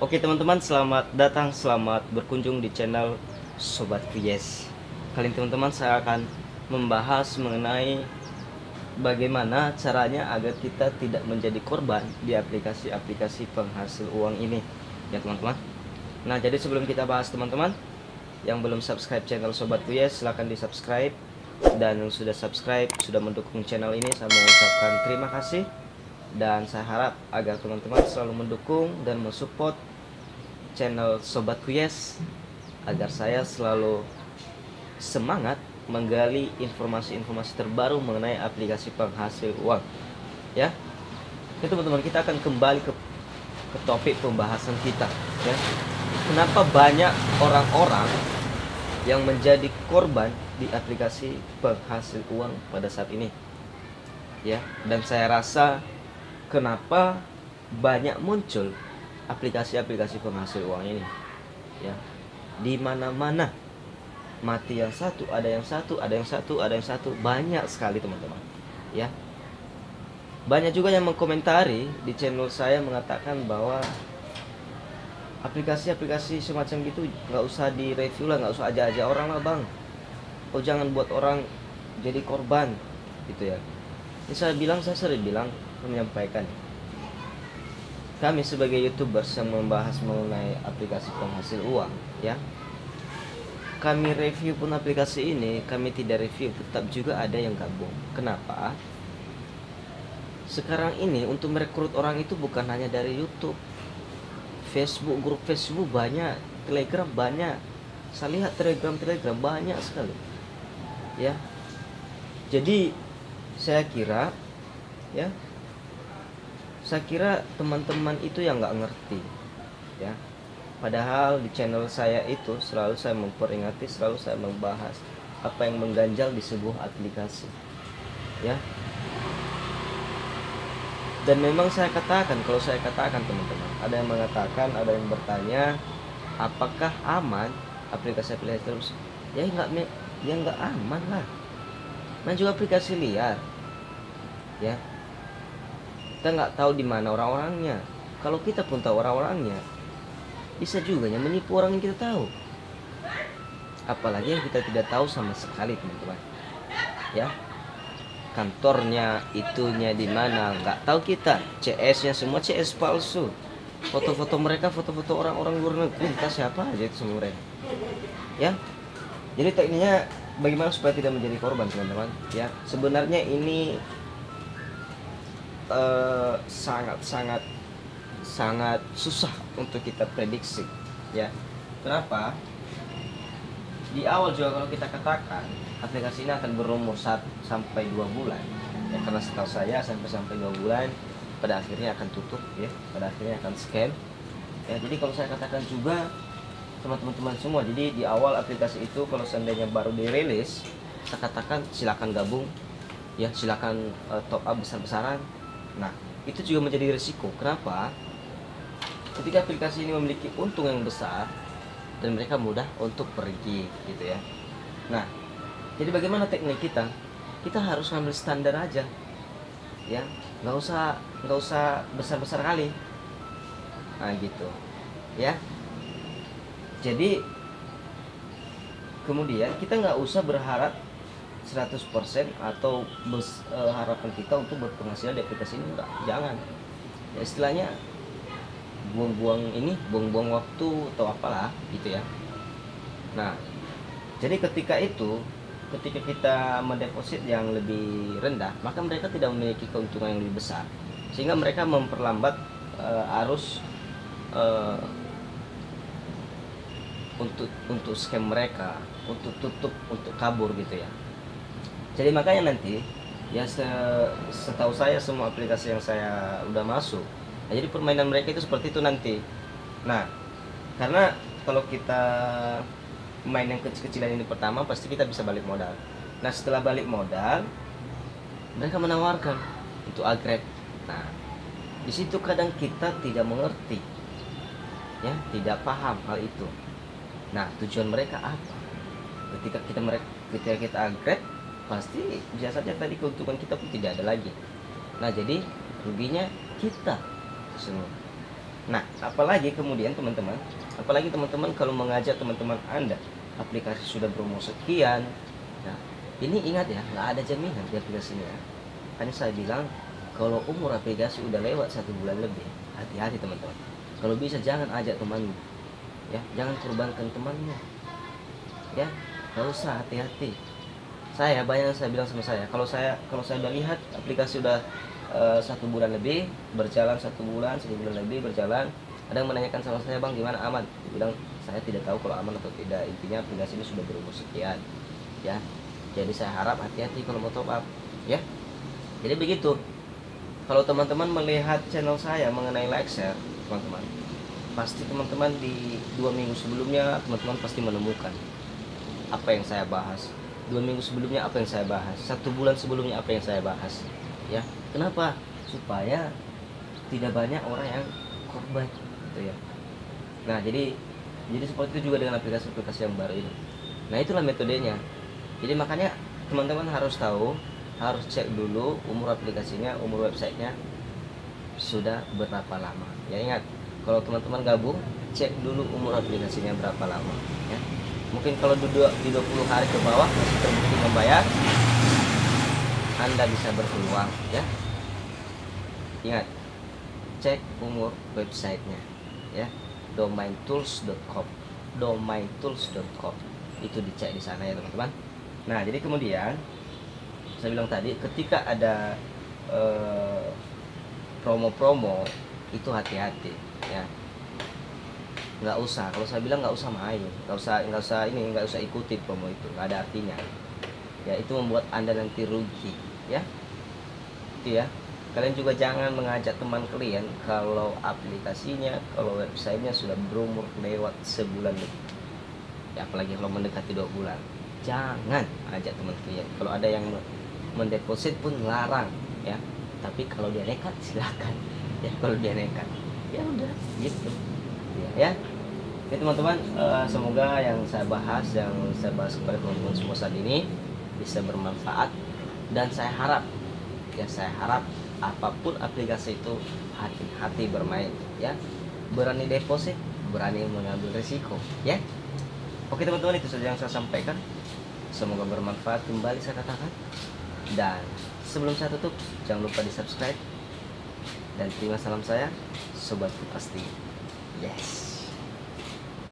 Oke teman-teman, selamat datang, selamat berkunjung di channel Sobat Yes. Kali ini teman-teman saya akan membahas mengenai bagaimana caranya agar kita tidak menjadi korban di aplikasi-aplikasi penghasil uang ini. Ya teman-teman. Nah jadi sebelum kita bahas teman-teman, yang belum subscribe channel Sobat Yes silahkan di subscribe. Dan yang sudah subscribe, sudah mendukung channel ini, saya mengucapkan terima kasih. Dan saya harap agar teman-teman selalu mendukung dan mensupport channel Sobat Yes agar saya selalu semangat menggali informasi-informasi terbaru mengenai aplikasi penghasil uang. Ya, oke teman-teman, kita akan kembali ke topik pembahasan kita. Ya, kenapa banyak orang-orang yang menjadi korban di aplikasi penghasil uang pada saat ini? Ya, dan saya rasa kenapa banyak muncul aplikasi-aplikasi penghasil uang ini, ya, di mana-mana mati yang satu, ada yang satu, ada yang satu, ada yang satu, banyak sekali teman-teman. Ya, banyak juga yang mengkomentari di channel saya mengatakan bahwa aplikasi-aplikasi semacam gitu nggak usah direview lah, nggak usah aja-aja orang lah bang. Oh jangan buat orang jadi korban, gitu ya. Ini saya sering bilang, menyampaikan, kami sebagai YouTubers yang membahas mengenai aplikasi penghasil uang, ya, kami review pun aplikasi ini, kami tidak review, tetap juga ada yang gabung. Kenapa? Sekarang ini untuk merekrut orang itu bukan hanya dari YouTube, Facebook, grup Facebook banyak, Telegram banyak. Saya lihat Telegram banyak sekali, ya. Jadi saya kira, ya, saya kira teman-teman itu yang nggak ngerti, ya. Padahal di channel saya itu selalu saya memperingati, selalu saya membahas apa yang mengganjal di sebuah aplikasi, ya. Dan memang saya katakan, kalau saya katakan teman-teman, ada yang mengatakan, ada yang bertanya, apakah aman aplikasi-aplikasi terus? Ya nggak aman lah. Nah juga aplikasi liar, ya. Kita nggak tahu di mana orang-orangnya. Kalau kita pun tahu orang-orangnya, bisa juga yang menipu orang yang kita tahu. Apalagi yang kita tidak tahu sama sekali teman-teman, ya. Kantornya itunya di mana nggak tahu kita. CS-nya semua CS palsu. Foto-foto mereka, foto-foto orang-orang luar negeri, entah siapa aja itu semua mereka. Ya. Jadi tekniknya bagaimana supaya tidak menjadi korban teman-teman? Ya, sebenarnya ini sangat susah untuk kita prediksi, ya. Kenapa? Di awal juga kalau kita katakan aplikasi ini akan berumur 1 sampai 2 bulan, ya, karena setahu saya sampai 2 bulan pada akhirnya akan tutup, ya, pada akhirnya akan scam, ya. Jadi kalau saya katakan juga teman-teman semua, jadi di awal aplikasi itu kalau seandainya baru dirilis, saya katakan silakan gabung, ya, silakan top up besar-besaran. Nah, itu juga menjadi risiko. Kenapa? Ketika aplikasi ini memiliki untung yang besar dan mereka mudah untuk pergi, gitu ya. Nah, jadi bagaimana teknik kita? Kita harus ngambil standar aja, ya, nggak usah besar-besar kali. Nah, gitu, ya. Jadi kemudian kita nggak usah berharap 100% atau harapan kita untuk berpenghasilan di aplikasi ini, enggak, jangan. Ya istilahnya buang-buang waktu atau apalah gitu ya. Nah, jadi ketika kita mendeposit yang lebih rendah, maka mereka tidak memiliki keuntungan yang lebih besar, sehingga mereka memperlambat arus untuk scam mereka, untuk tutup, untuk kabur gitu ya. Jadi makanya nanti, ya, setahu saya semua aplikasi yang saya udah masuk, nah, jadi permainan mereka itu seperti itu nanti. Nah, karena kalau kita main yang kecil-kecilan ini pertama, pasti kita bisa balik modal. Nah setelah balik modal, mereka menawarkan untuk upgrade. Nah di situ kadang kita tidak mengerti, ya, tidak paham hal itu. Nah tujuan mereka apa? Ketika kita upgrade, pasti bisa saja tadi keuntungan kita pun tidak ada lagi. Nah jadi ruginya kita semua. Nah, apalagi kemudian teman-teman, apalagi teman-teman kalau mengajak teman-teman Anda, aplikasi sudah berumur sekian. Nah, ini ingat ya, nggak ada jaminan di aplikasinya. Hanya saya bilang, kalau umur aplikasi udah lewat 1 bulan lebih, hati-hati teman-teman. Kalau bisa jangan ajak temanmu, ya, jangan korbankan temanmu, ya, nggak usah, hati-hati. Saya banyak saya bilang sama saya, kalau saya udah lihat aplikasi udah 1 bulan lebih berjalan, 1 bulan lebih berjalan, ada yang menanyakan sama saya, bang gimana, aman? Dia bilang, saya tidak tahu kalau aman atau tidak, intinya aplikasi ini sudah berumur sekian, ya. Jadi saya harap hati-hati kalau mau top up, ya. Jadi begitu. Kalau teman-teman melihat channel saya mengenai like share, teman-teman, pasti teman-teman di 2 minggu sebelumnya teman-teman pasti menemukan apa yang saya bahas. 2 minggu sebelumnya apa yang saya bahas, 1 bulan sebelumnya apa yang saya bahas, ya. Kenapa? Supaya tidak banyak orang yang korban, gitu ya. Nah, jadi seperti itu juga dengan aplikasi-aplikasi yang baru ini. Nah, itulah metodenya. Jadi makanya teman-teman harus tahu, harus cek dulu umur aplikasinya, umur websitenya sudah berapa lama. Ya, ingat, kalau teman-teman gabung, cek dulu umur aplikasinya berapa lama, ya. Mungkin kalau di 20 hari ke bawah masih terbukti membayar, Anda bisa berpeluang, ya. Ingat, cek umur websitenya, ya. domaintools.com itu dicek di sana, ya teman-teman. Nah, jadi kemudian saya bilang tadi, ketika ada promo-promo itu hati-hati, ya. Nggak usah, kalau saya bilang nggak usah main, nggak usah ikuti promo itu, nggak ada artinya, ya. Itu membuat Anda nanti rugi, ya. Itu ya. Kalian juga jangan mengajak teman kalian kalau aplikasinya, kalau websitenya sudah berumur lewat 1 bulan lebih, ya. Apalagi kalau mendekati 2 bulan, jangan ajak teman kalian. Kalau ada yang mendeposit pun larang, ya. Tapi kalau dia nekat silakan, ya. Kalau dia nekat, ya udah gitu, ya. Oke teman-teman, semoga yang saya bahas kepada teman-teman semua saat ini bisa bermanfaat, dan saya harap apapun aplikasi itu hati-hati bermain, ya. Berani deposit, berani mengambil risiko, ya. Oke teman-teman, itu saja yang saya sampaikan. Semoga bermanfaat, kembali saya katakan. Dan sebelum saya tutup, jangan lupa di subscribe. Dan terima salam saya, sobatku pasti. Yes.